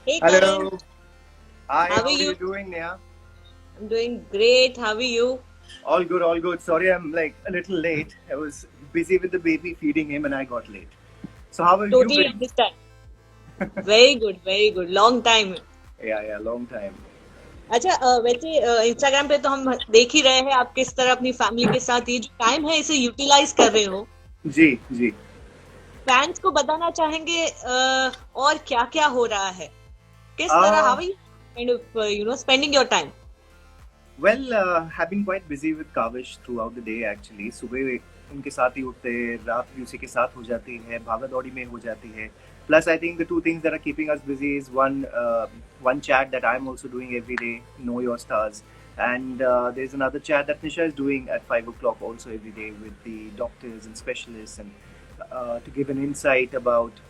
Hey Karan, Hello. Hi, how are how are you? you doing, Neha? I'm doing great. How are you? All good, all good. Sorry, I'm like a little late. I was busy with the baby, feeding him, and I got late. So, how have you Totally been? understand. Very good, very good. Long time. Yeah, long time. अच्छा वैसे Instagram पे तो हम देख ही रहे हैं आप किस तरह अपनी फैमिली के साथ ये जो टाइम है इसे यूटिलाइज कर रहे हो। जी, जी. फैंस को बताना चाहेंगे और क्या क्या हो रहा है किस तरह Uh, how are you kind of spending your time. have been quite busy with Kavish throughout the day actually. सुबह उनके साथ ही उठते हैं, रात भी उसी के साथ हो जाती है, भागा दौड़ी में हो जाती है. Plus, I think the two things that are keeping us busy is one chat that I'm also doing every day, Know Your Stars, and there's another chat that Nisha is doing at 5 o'clock also every day with the doctors and specialists and to give an insight about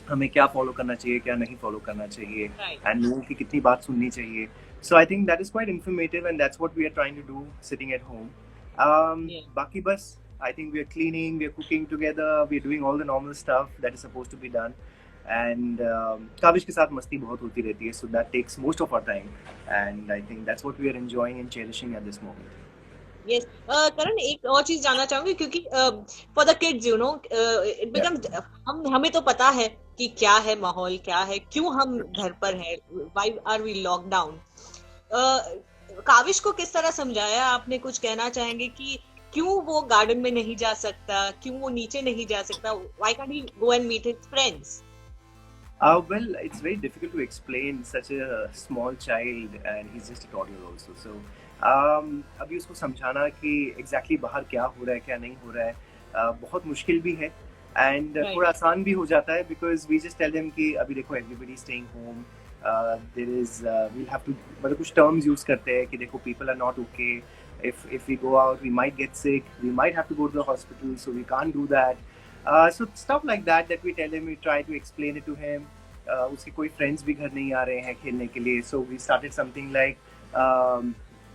हमें क्या follow करना चाहिए क्या नहीं follow करना चाहिए right. And लोगों की कितनी बात सुननी चाहिए. So I think that is quite informative and that's what we are trying to do sitting at home. बाकी बस I think we are cleaning, we are cooking together, we are doing all the normal stuff that is supposed to be done. And Kaavish के साथ मस्ती बहुत होती रहती है, so that takes most of our time. And I think that's what we are enjoying and cherishing at this moment. Yes Karan एक और चीज जानना चाहूंगी क्योंकि for the kids you know it Yeah. Becomes हम हमें तो पता है कि क्या है माहौल क्या है क्यों हम घर पर है why are we lockdown. Kaavish को किस तरह समझाया आपने कुछ कहना चाहेंगे कि क्यों वो गार्डन में नहीं जा सकता क्यों वो नीचे नहीं जा सकता why can't he go and meet his friends. Well, it's very difficult to explain such a small child, and he's just a toddler also. So, अभी उसको समझाना कि exactly बाहर क्या हो रहा है, क्या नहीं हो रहा है, बहुत मुश्किल भी है, and राइट। थोड़ा आसान भी हो जाता है because we just tell them कि अभी देखो everybody is staying home. There is we'll have to मतलब कुछ terms use करते हैं कि देखो people are not okay. If we go out, we might get sick. We might have to go to the hospital, so we can't do that. So stuff like that we tell him, we try to explain it to him. उसके कोई friends भी घर नहीं आ रहे हैं खेलने के लिए, so we started something like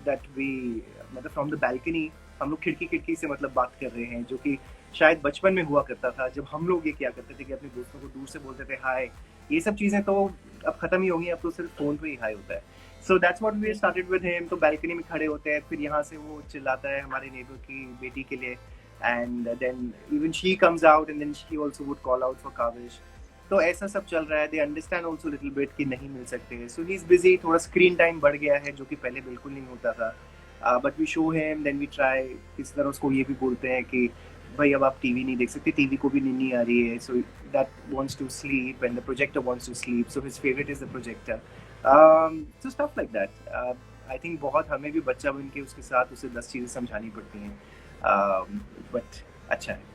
that we मतलब फ्रॉम द बैल्कनी हम लोग खिड़की खिड़की से मतलब बात कर रहे हैं, जो कि शायद बचपन में हुआ करता था जब हम लोग ये किया करते थे कि अपने दोस्तों को दूर से बोलते थे हाय. ये सब चीज़ें तो अब खत्म ही होंगी, अब तो सिर्फ फ़ोन पे ही हाय होता है. So that's what we started with him. तो बैल्कनी में खड़े होते हैं, फिर यहाँ से वो चिल्लाता है हमारे नेबर की बेटी के लिए, and then even she comes out and then she also would call out for Kavish. तो ऐसा सब चल रहा है. They understand also little bit कि नहीं मिल सकते, सो ही इज बिजी. थोड़ा स्क्रीन टाइम बढ़ गया है जो कि पहले बिल्कुल नहीं होता था. But we show him, then we try. किसी तरह उसको ये भी बोलते हैं कि भाई अब आप टीवी नहीं देख सकते, टीवी को भी नींद आ रही है, so that wants to sleep and the projector wants to sleep, so his favourite is the projector. So stuff like that. I think बहुत हमें भी बच्चा बन के उसके साथ उसे 10 चीज़ें समझानी पड़ती हैं, बट अच्छा है.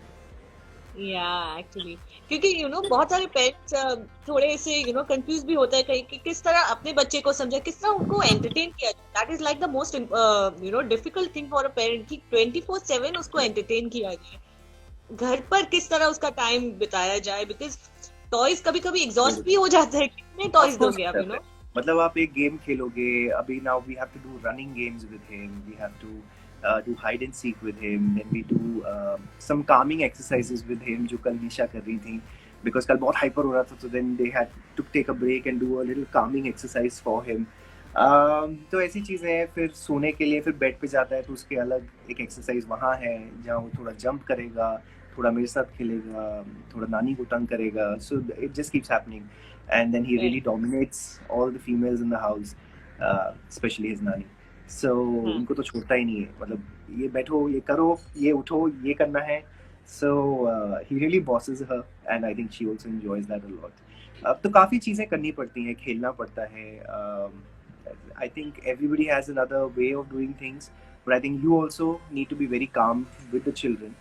या एक्चुअली क्योंकि बहुत सारे पेरेंट्स थोड़े से कंफ्यूज भी होता है कहीं कि किस तरह अपने बच्चे को समझा किस तरह उनको एंटरटेन किया जाए that is like the most difficult thing for a parent कि 24/7 उसको एंटरटेन किया जाए घर पर किस तरह उसका टाइम बिताया जाए बिकॉज टॉयज कभी कभी एग्जॉस्ट भी हो जाते हैं कितने ऑफ टॉयज कोर्स दोगे हो आप जाता है. मतलब आप एक गेम खेलोगे अभी, now we have to do running games with him, we have to do hide and seek with him, then we do some calming exercises with him जो कल निशा कर रही थी because कल बहुत हाइपर हो रहा था, so then they had to take a break and do a little calming exercise for him. तो ऐसी चीज़ें हैं. फिर सोने के लिए फिर बेड पे जाता है तो उसके अलग एक एक्सरसाइज वहाँ है जहाँ वो थोड़ा जंप करेगा, थोड़ा मेरे साथ खेलेगा, थोड़ा नानी को तंग करेगा. So it just keeps happening, and then he really right. dominates all the females in the house, especially his nani. So हाँ। उनको तो छोड़ता ही नहीं है, मतलब ये बैठो, ये करो, ये उठो, ये करना है. So he really bosses her, and I think she also enjoys that a lot. अब तो काफ़ी चीज़ें करनी पड़ती हैं, खेलना पड़ता है. I think everybody has another way of doing things, but I think you also need to be very calm with the children.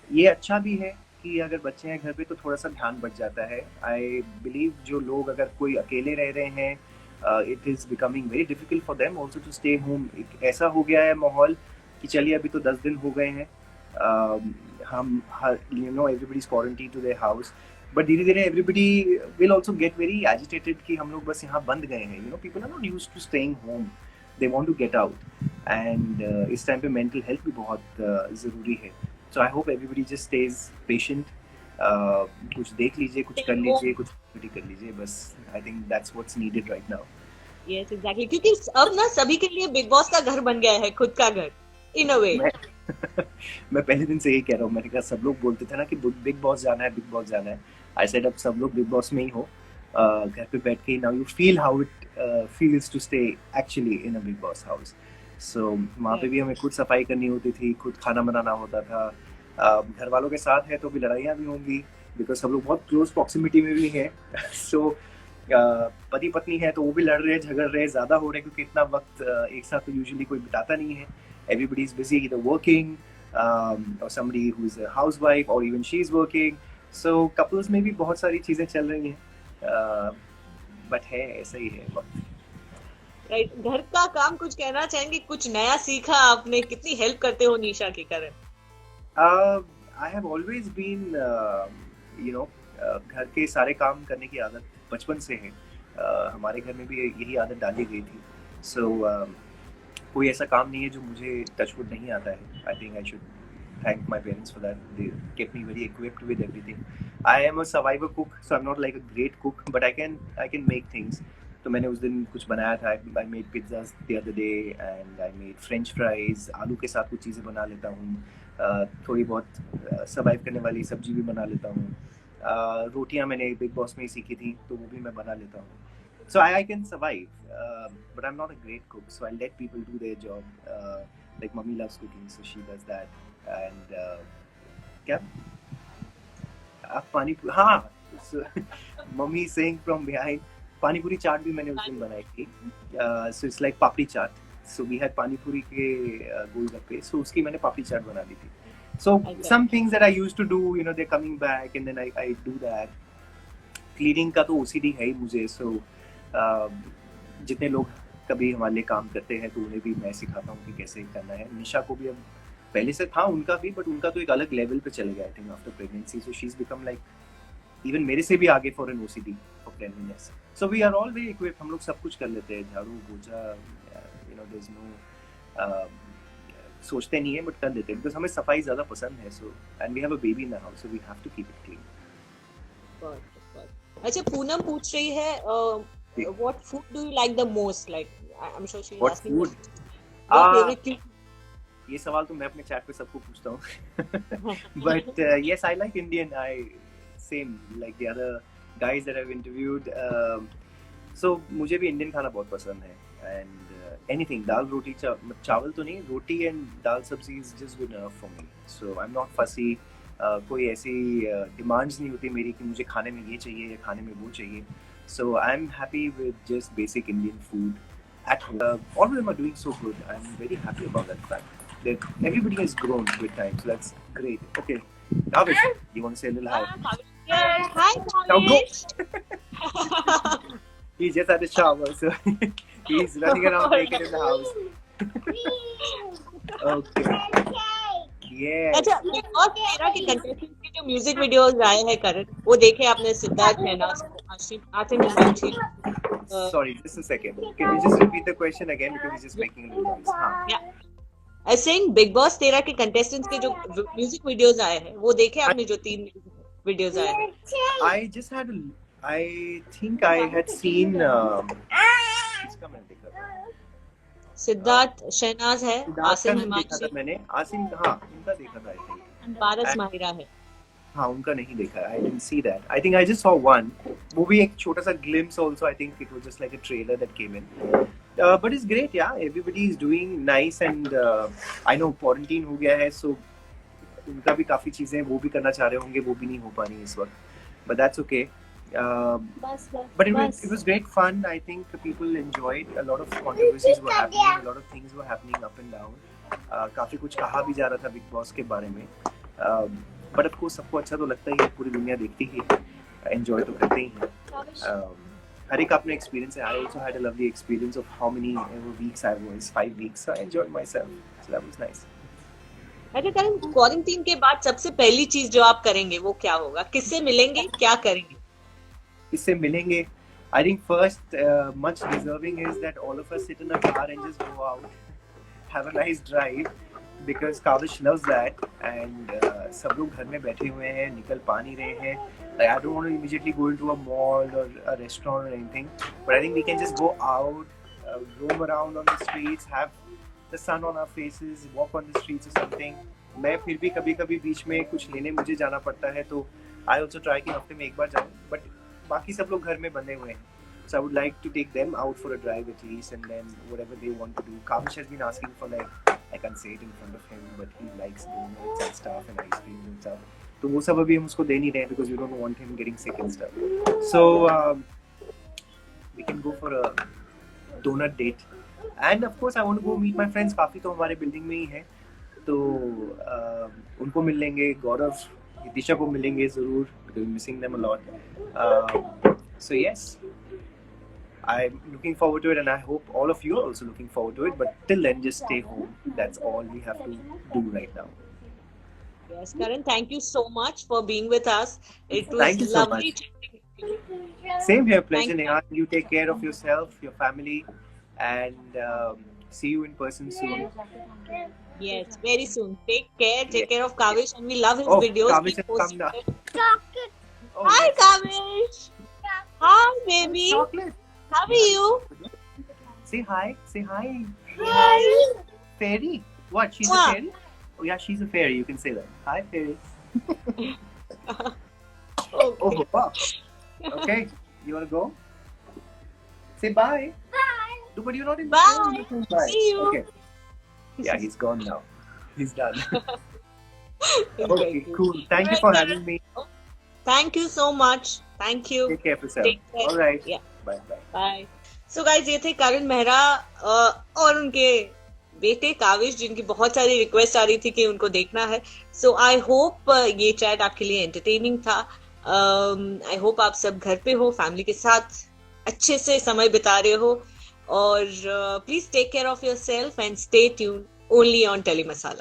ये अच्छा भी है कि अगर बच्चे हैं घर पे तो थोड़ा सा ध्यान बढ़ जाता है. आई बिलीव जो लोग अगर कोई अकेले रह रहे हैं, it is becoming very difficult for them also to stay home. एक ऐसा हो गया है माहौल कि चलिए अभी तो 10 दिन हो गए हैं, हम you know everybody is quarantine to their house, but धीरे धीरे everybody will also get very agitated कि हम लोग बस यहाँ बंद गए हैं. You know people are not use to staying home, they want to get out. And इस टाइम पे मेंटल हेल्थ भी बहुत ज़रूरी है. So I hope everybody just stays patient. कुछ देख लीजिए, कुछ कर लीजिए, कुछ कर लीजिए बस. I think that's what's needed right now. Yes exactly, क्योंकि अब ना सभी के लिए बिग बॉस का घर बन गया है, खुद का घर इन अ वे. मैं मैं पहले दिन से यही कह रहा हूँ. मैंने कहा सब लोग बोलते थे ना कि बिग बॉस जाना है, बिग बॉस जाना है. आई सेड अब सब लोग बिग बॉस में ही हो, घर पे बैठ के. Now you feel how it feels to stay actually in a Bigg Boss house. So वहाँ पे भी हमें खुद सफाई करनी होती थी, खुद खाना बनाना होता था. घर वालों के साथ है तो भी लड़ाइयाँ भी होंगी, बिकॉज सब लोग बहुत क्लोज प्रॉक्सिमिटी में भी हैं. सो पति पत्नी है तो वो भी लड़ रहे हैं, झगड़ रहे हैं, ज्यादा हो रहे हैं, क्योंकि इतना वक्त एक साथ तो यूजुअली कोई बिताता नहीं है. Everybody is busy either working, or somebody who's a housewife, or even she's working. So couples में भी बहुत सारी चीजें चल रही हैं, but है ऐसा ही है वक्त. राइट, घर का काम कुछ कहना चाहेंगे, कुछ नया सीखा आपने, कितनी हेल्प करते हो निशा के कारण? I have always been, you know, घर के सारे काम करने की आदत बचपन से है. हमारे घर में भी यही आदत डाली गई थी. So कोई ऐसा काम नहीं है जो मुझे टचवुड नहीं आता है. I think I should thank my parents for that. They kept me very equipped with everything. I am a survivor cook, so I am not like a great cook, but I can make things. तो मैंने उस दिन कुछ बनाया था. I made pizzas the other day and I made French fries. आलू के साथ कुछ चीज़ें बना लेता हूँ. थोड़ी बहुत सर्वाइव करने वाली सब्जी भी बना लेता हूँ. रोटियाँ मैंने बिग बॉस में ही सीखी थी तो वो भी मैं बना लेता हूँ. So I can survive, but I'm not a great cook. So I let people do their job. Like mummy loves cooking, so she does that. And क्या? आप पानी हाँ. So mummy is saying from behind, पानी पूरी चाट भी मैंने उस दिन बनाई थी. So it's like papdi chaat. So we had पानी पूरी के गोलगप्पे. So उसकी मैंने पापड़ी चाट बना दी थी. So some things that I used to do, you know, they're coming back, and then I do that. Cleaning का तो OCD है ही मुझे. So जितने लोग कभी हमारे लिए काम करते हैं तो उन्हें भी मैं सिखाता हूँ कि कैसे करना है. निशा को भी अब पहले से था उनका भी, बट उनका तो एक अलग लेवल पे चले गया I think after pregnancy. So she is become like even मेरे से भी आगे for an OCD for cleanliness. So we are all very equipped. हम लोग सब कुछ कर लेते हैं, झाड़ू पोछा, you know, there is no, सोचते नहीं है बट कर लेते हैं बिकॉज हमें सफाई ज्यादा पसंद है. So and we have a baby in the house, so we have to keep it clean. अच्छा, पूनम पूछ रही है what food do you like the most? Like I'm sure she's What asking food? your favorite food. ये सवाल तो मैं अपने chat पे सबको पूछता हूँ. But yes, I like Indian. Same like the other guys that I've interviewed. So मुझे भी इंडियन खाना बहुत पसंद है. And anything, दाल रोटी चावल तो नहीं, रोटी and दाल सब्जी is just good enough for me. So I'm not fussy. कोई ऐसी डिमांड्स नहीं होती मेरी कि मुझे खाने में ये चाहिए या खाने में वो चाहिए. So I'm happy with just basic Indian food at home. All of them are doing so good. I'm very happy about that fact. That everybody has grown with time, so that's great. Okay, Davish, you want to say a little hi? Yes, hi Now go. Davish. He just had a shower, so he's running around naked in the house. Okay. Yeah. अच्छा, big boss तेरा के contestant के जो music videos आए हैं करण, वो देखे आपने? Siddharth Shehnaaz, Asim Munshi. Sorry, just a second. Can you just repeat the question again because he's just making a little noise? हाँ. Yeah. I saying big boss तेरा के कंटेस्टेंट्स के जो म्यूजिक वीडियोस आए हैं वो देखे आपने? जो 3 वीडियोस आए हैं. I think I had seen. इसका मैंने देखा था. सिद्धार्थ शहनाज है, आसिम हिमांशी, मैंने आसिम, हाँ उनका देखा था. I think पारस माहिरा है. हाँ उनका नहीं देखा. I didn't see that. I think I just saw one. वो भी एक छोटा सा glimpse also. I think it was just like a trailer that came in. But it's great, yeah. Everybody is doing nice and I know quarantine हो गया है, so उनका भी काफी चीजें वो भी करना चाह रहे होंगे, वो भी नहीं हो पा रही इस वक्त. But that's okay. But it was great fun. I think people enjoyed. A lot of controversies were happening. A lot of things were happening up and down. काफी कुछ कहा भी जा रहा था बिग बॉस के बारे में. But of course सबको अच्छा तो लगता ही है, पूरी दुनिया देखती ही है, एंजॉय तो करते ही हैं. हर एक अपना एक्सपीरियंस है. I also had a lovely experience of how many weeks I was. 5 weeks. So I enjoyed myself. So that was nice. अच्छा करण, क्वारंटीन के बाद सबसे पहली चीज जो आप करेंगे वो क्या होगा? किससे मिलेंगे, क्या करेंगे? इससे मिलेंगे. I think first much deserving is that all of us sit in a car and just go out, have a nice drive, because Kavish loves that. And सब लोग घर में बैठे हुए हैं, निकल पा नहीं रहे हैं. Like I don't want to immediately go into a mall or a restaurant or anything, but I think we can just go out, roam around on the streets, have the sun on our faces, walk on the streets or something. मैं फिर भी कभी-कभी बीच में कुछ लेने मुझे जाना पड़ता है, तो I also try कि हफ्ते में एक बार जाऊँ, but बाकी सब लोग घर में बंधे हुए हैं. So I would like to take them out for a drive at least, and then whatever they want to do. Kavish has been asking for, like, I can't say it in front of him, but he likes donuts and stuff and ice cream and stuff. तो वो सब अभी हम उसको दे नहीं रहे हैं because we don't want him getting sick and stuff. So we can go for a donut date. And of course I want to go meet my friends. काफी तो हमारे बिल्डिंग में ही है, तो उनको मिल लेंगे. गौरव, दिशा को मिलेंगे जरूर because we're missing them a lot. So yes, I'm looking forward to it, and I hope all of you are also looking forward to it. But till then, just stay home. That's all we have to do right now. Yes, Karan, thank you so much for being with us. It was Thank you so lovely much. chatting with you. Same here, pleasure, Thank you. Neha. You take care of yourself, your family, and see you in person soon. Yes, very soon. Take care. Take care of Kavish, and we love his Oh, videos. Kavish He has posts come now. it. Oh, Hi, yes. Kavish. Hi, baby. Chocolate. How are you? Say hi. Say hi. Hi. Fairy. What? She's Mwah. a fairy? Oh yeah, she's a fairy. You can say that. Hi, fairy. Oh, wow. Okay. You wanna go? Say bye. Bye. But you're not in the Bye. phone. You can Bye. See you. Okay. Yeah, he's gone now. He's done. Okay, Okay, cool. Thank you for having me. Thank you so much. Thank you. Take care of yourself. Take care. All right. Yeah. Bye bye. Bye. So guys, ये थे करण मेहरा और उनके बेटे काविश, जिनकी बहुत सारी request आ रही थी कि उनको देखना है. सो आई होप ये चैट आपके लिए एंटरटेनिंग था. आई होप आप सब घर पे हो, फैमिली के साथ अच्छे से समय बिता रहे हो. और please take care of yourself and stay tune only on Telly masala.